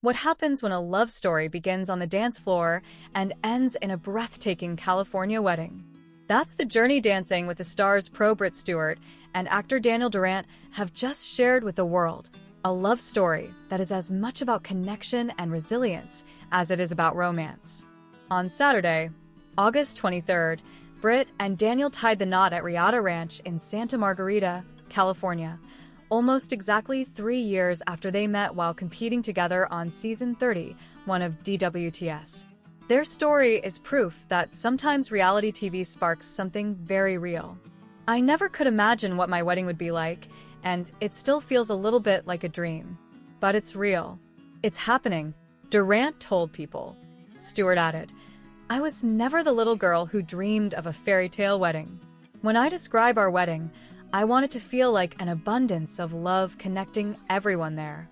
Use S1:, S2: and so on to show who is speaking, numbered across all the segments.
S1: What happens when a love story begins on the dance floor and ends in a breathtaking California wedding? That's the journey dancing with the stars pro Britt Stewart and actor Daniel Durant have just shared with the world. A love story that is as much about connection and resilience as it is about romance. On Saturday, August 23rd, Britt and Daniel tied the knot at Riata Ranch in Santa Margarita, California, almost exactly 3 years after they met while competing together on season 30, one of DWTS. Their story is proof that sometimes reality TV sparks something very real. I never could imagine what my wedding would be like, and it still feels a little bit like a dream. But it's real. It's happening, Durant told People. Stewart added, "I was never the little girl who dreamed of a fairy tale wedding. When I describe our wedding, I want it to feel like an abundance of love connecting everyone there.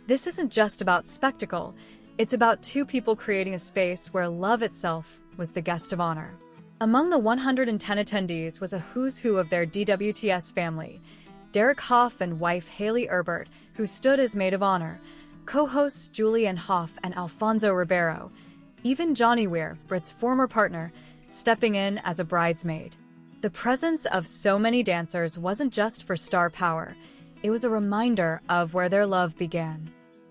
S1: This isn't just about spectacle, it's about two people creating a space where love itself was the guest of honor." Among the 110 attendees was a who's who of their DWTS family, Derek Hoff and wife Haley Erbert, who stood as maid of honor, co-hosts Julianne Hough and Alfonso Ribeiro, even Johnny Weir, Britt's former partner, stepping in as a bridesmaid. The presence of so many dancers wasn't just for star power, it was a reminder of where their love began.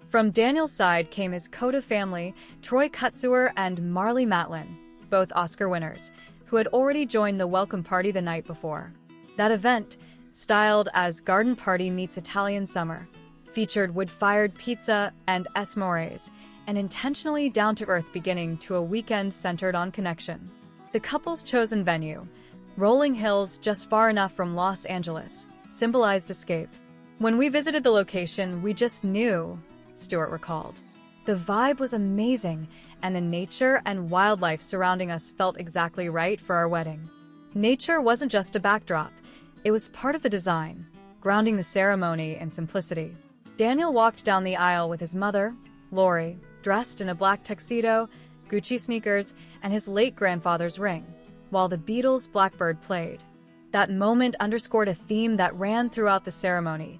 S1: From Daniel's side came his CODA family, Troy Kutsuer and Marlee Matlin, both Oscar winners, who had already joined the welcome party the night before. That event, styled as Garden Party Meets Italian Summer, featured wood-fired pizza and s'mores, an intentionally down-to-earth beginning to a weekend centered on connection. The couple's chosen venue, rolling hills just far enough from Los Angeles, symbolized escape. "When we visited the location, we just knew," Stewart recalled. "The vibe was amazing, and the nature and wildlife surrounding us felt exactly right for our wedding." Nature wasn't just a backdrop, it was part of the design, grounding the ceremony in simplicity. Daniel walked down the aisle with his mother, Lori, dressed in a black tuxedo, Gucci sneakers, and his late grandfather's ring, while the Beatles' Blackbird played. That moment underscored a theme that ran throughout the ceremony: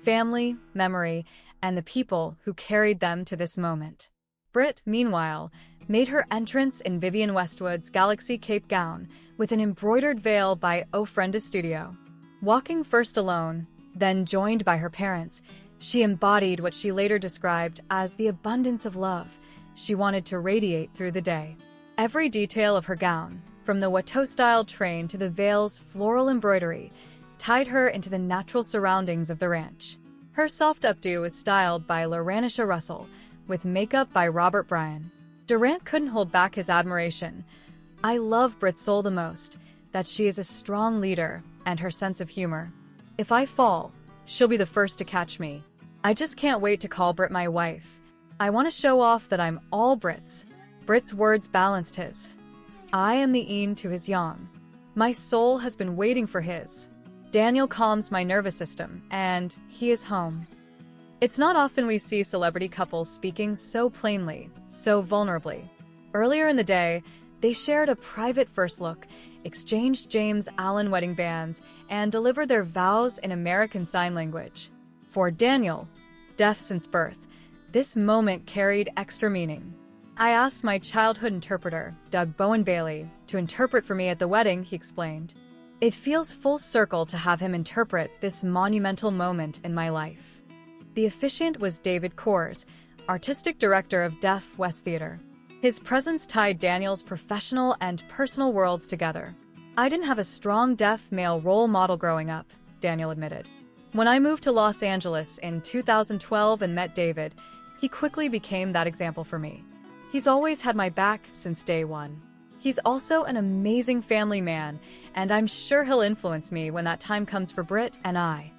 S1: family, memory, and the people who carried them to this moment. Britt, meanwhile, made her entrance in Vivienne Westwood's Galaxy Cape gown with an embroidered veil by Ofrenda Studio. Walking first alone, then joined by her parents, she embodied what she later described as the abundance of love she wanted to radiate through the day. Every detail of her gown, from the Watteau-style train to the veil's floral embroidery, tied her into the natural surroundings of the ranch. Her soft updo was styled by Loranisha Russell, with makeup by Robert Bryan. Durant couldn't hold back his admiration. "I love Britt's soul the most, that she is a strong leader, and her sense of humor. If I fall, she'll be the first to catch me. I just can't wait to call Britt my wife. I want to show off that I'm all Britt's." Britt's words balanced his. "I am the yin to his yang. My soul has been waiting for his. Daniel calms my nervous system, and he is home." It's not often we see celebrity couples speaking so plainly, so vulnerably. Earlier in the day, they shared a private first look, exchanged James Allen wedding bands, and delivered their vows in American Sign Language. For Daniel, deaf since birth, this moment carried extra meaning. "I asked my childhood interpreter, Doug Bowen Bailey, to interpret for me at the wedding," he explained. "It feels full circle to have him interpret this monumental moment in my life." The officiant was David Kors, artistic director of Deaf West Theater. His presence tied Daniel's professional and personal worlds together. "I didn't have a strong deaf male role model growing up," Daniel admitted. "When I moved to Los Angeles in 2012 and met David, he quickly became that example for me. He's always had my back since day one. He's also an amazing family man, and I'm sure he'll influence me when that time comes for Britt and I."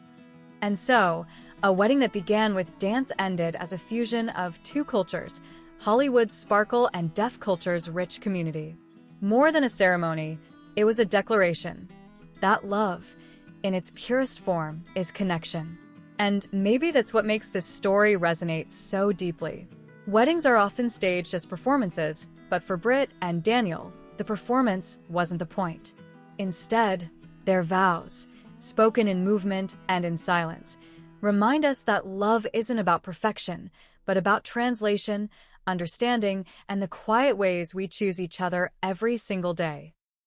S1: And so, a wedding that began with dance ended as a fusion of two cultures, Hollywood's sparkle and deaf culture's rich community. More than a ceremony, it was a declaration that love, in its purest form, is connection. And maybe that's what makes this story resonate so deeply. Weddings are often staged as performances, but for Britt and Daniel, the performance wasn't the point. Instead, their vows, spoken in movement and in silence, remind us that love isn't about perfection, but about translation, understanding, and the quiet ways we choose each other every single day.